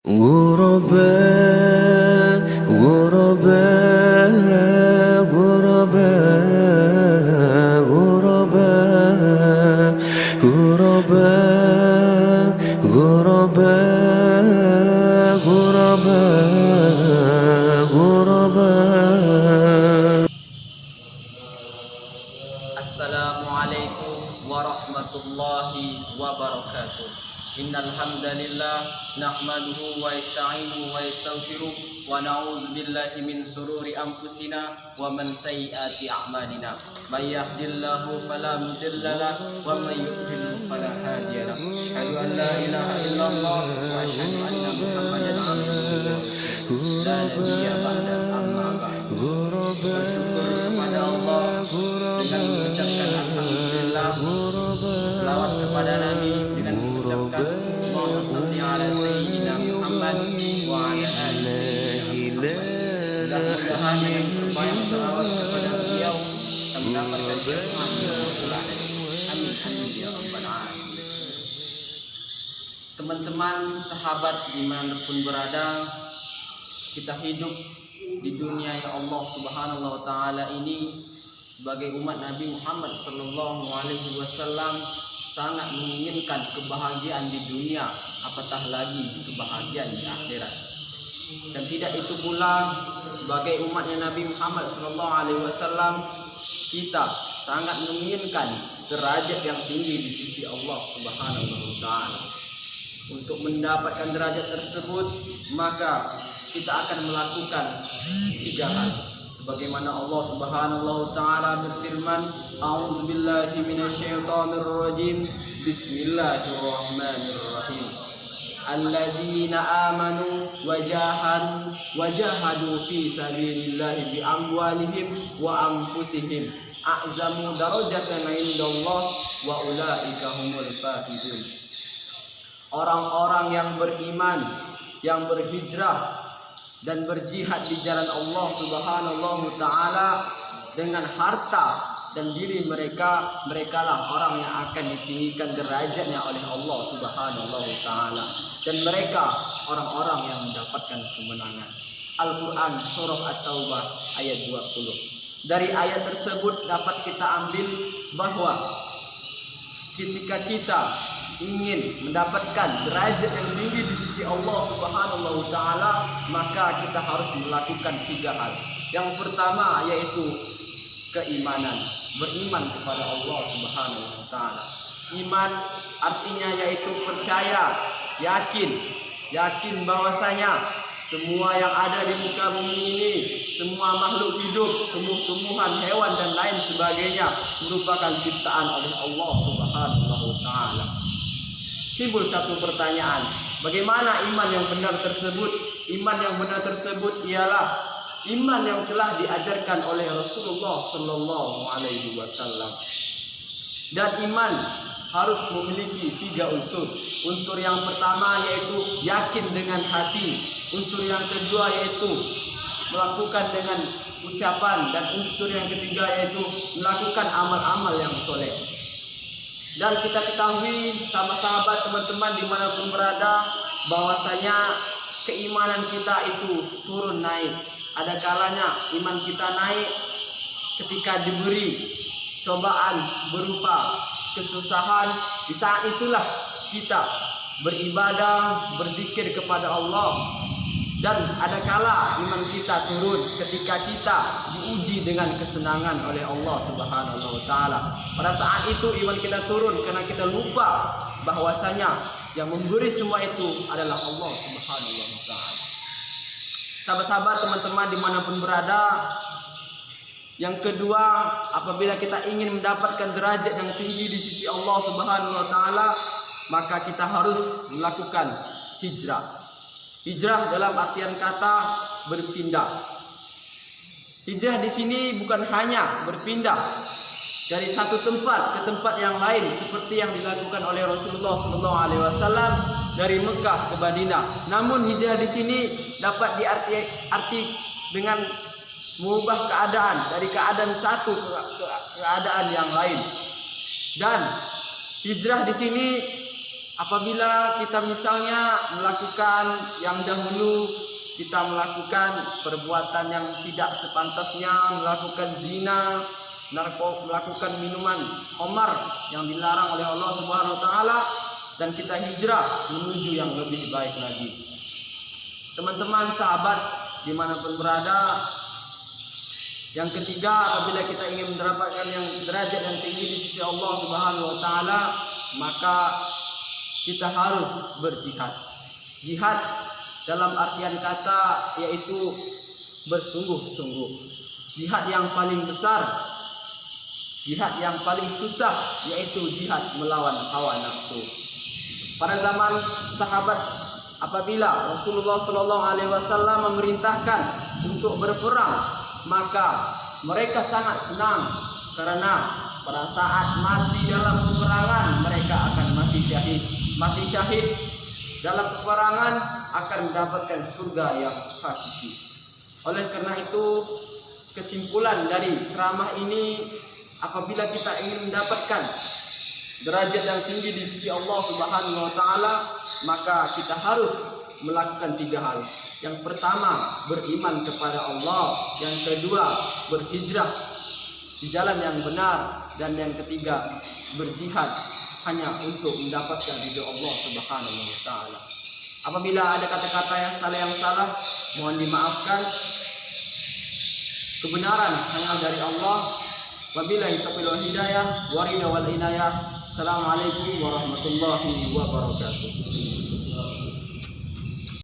غرباء غرباء غرباء غرباء غرباء غرباء غرباء غرباء. Assalamualaikum warahmatullahi wabarakatuh. Innal hamdalillah nahmaduhu wa nasta'inuhu wa nastaghfiruh wa na'udzu billahi min shururi anfusina wa min sayyiati a'malina. May yahdihillahu fala mudilla lahu wa may yudlil fala hadiya lahu. Asyhadu an la ilaha illallah wa asyhadu anna Muhammadan abduhu wa rasuluh. La nabiyya ba'da amma ba'd. Bersyukur kepada Allah dengan mengucapkan alhamdulillah, selawat kepada Nabi dengan mengucapkan Allahumma shalli ala sayyidina Muhammad wa ala ali sayyidina Muhammad. Mudah-mudahan dengan berbanyak selawat kepada beliau kita mendapatkan syafaat yang mulia. Amin amin ya rabbal alamin. Teman-teman, sahabat dimanapun berada, kita hidup di dunia yang Allah Subhanahu wa taala ini sebagai umat Nabi Muhammad sallallahu alaihi wasallam sangat menginginkan kebahagiaan di dunia, apatah lagi kebahagiaan di akhirat. Dan tidak itu pula sebagai umatnya Nabi Muhammad sallallahu alaihi wasallam kita sangat menginginkan derajat yang tinggi di sisi Allah Subhanahu wa taala. Untuk mendapatkan derajat tersebut, maka kita akan melakukan 3 hal. Sebagaimana Allah Subhanahu wa taala berfirman, A'udzubillahi minasyaitonirrajim. Bismillahirrahmanirrahim. Allazina amanu wajahadu fi sabilillahi bi amwalihim wa anfusihim a'zamu darajatan 'indallah wa ulaika humul faizun. Orang-orang yang beriman, yang berhijrah dan berjihad di jalan Allah Subhanahu wa taala dengan harta dan diri mereka, merekalah orang yang akan ditinggikan derajatnya oleh Allah Subhanahu wa taala, dan mereka orang-orang yang mendapatkan kemenangan. Al-Qur'an surah At-Taubah ayat 20. Dari ayat tersebut dapat kita ambil bahwa ketika kita ingin mendapatkan derajat yang tinggi di sisi Allah Subhanahu wa taala, maka kita harus melakukan 3 hal. Yang pertama yaitu keimanan, beriman kepada Allah Subhanahu wa taala. Iman artinya yaitu percaya, yakin bahwasanya semua yang ada di muka bumi ini, semua makhluk hidup, tumbuh-tumbuhan, hewan dan lain sebagainya merupakan ciptaan oleh Allah Subhanahu wa taala. Timbul satu pertanyaan, bagaimana iman yang benar tersebut? Iman yang benar tersebut ialah iman yang telah diajarkan oleh Rasulullah sallallahu alaihi wasallam. Dan iman harus memiliki 3 unsur. Unsur yang pertama yaitu yakin dengan hati. Unsur yang kedua yaitu melakukan dengan ucapan, dan unsur yang ketiga yaitu melakukan amal-amal yang soleh. Dan kita ketahui sahabat-sahabat, teman-teman dimanapun berada, bahwasanya keimanan kita itu turun naik. Ada kalanya iman kita naik ketika diberi cobaan berupa kesusahan. Di saat itulah kita beribadah, berzikir kepada Allah. Dan ada kala iman kita turun ketika kita diuji dengan kesenangan oleh Allah Subhanahu wa taala. Pada saat itu iman kita turun karena kita lupa bahwasanya yang memberi semua itu adalah Allah Subhanahu wa taala. Sahabat-sahabat, teman-teman dimanapun berada, yang kedua, apabila kita ingin mendapatkan derajat yang tinggi di sisi Allah Subhanahu wa taala, maka kita harus melakukan hijrah. Hijrah dalam artian kata berpindah. Hijrah di sini bukan hanya berpindah dari satu tempat ke tempat yang lain seperti yang dilakukan oleh Rasulullah SAW dari Mekah ke Madinah. Namun hijrah di sini dapat diarti dengan mengubah keadaan dari keadaan satu ke keadaan yang lain. Dan hijrah di sini Apabila kita misalnya melakukan yang dahulu, kita melakukan perbuatan yang tidak sepantasnya, melakukan zina, melakukan minuman khamar yang dilarang oleh Allah Subhanahu wa taala, dan kita hijrah menuju yang lebih baik lagi. Teman-teman sahabat dimanapun berada, yang ketiga, apabila kita ingin mendapatkan yang derajat yang tinggi di sisi Allah Subhanahu wa taala, maka kita harus berjihad. Jihad dalam artian kata yaitu bersungguh-sungguh. Jihad yang paling besar, jihad yang paling susah yaitu jihad melawan hawa nafsu. Pada zaman sahabat, apabila Rasulullah SAW memerintahkan untuk berperang, maka mereka sangat senang karena pada saat mati dalam peperangan mereka akan mati syahid. Mati syahid dalam peperangan akan mendapatkan surga yang hakiki. Oleh karena itu, kesimpulan dari ceramah ini, apabila kita ingin mendapatkan derajat yang tinggi di sisi Allah Subhanahu wa taala, maka kita harus melakukan 3 hal. Yang pertama, beriman kepada Allah. Yang kedua, berhijrah di jalan yang benar. Dan yang ketiga, berjihad hanya untuk mendapatkan ridho Allah Subhanahu wa taala. Apabila ada kata-kata yang salah, mohon dimaafkan. Kebenaran hanya dari Allah. Wabillahi taufiq wal hidayah, waridha wal inayah. Assalamualaikum warahmatullahi wabarakatuh.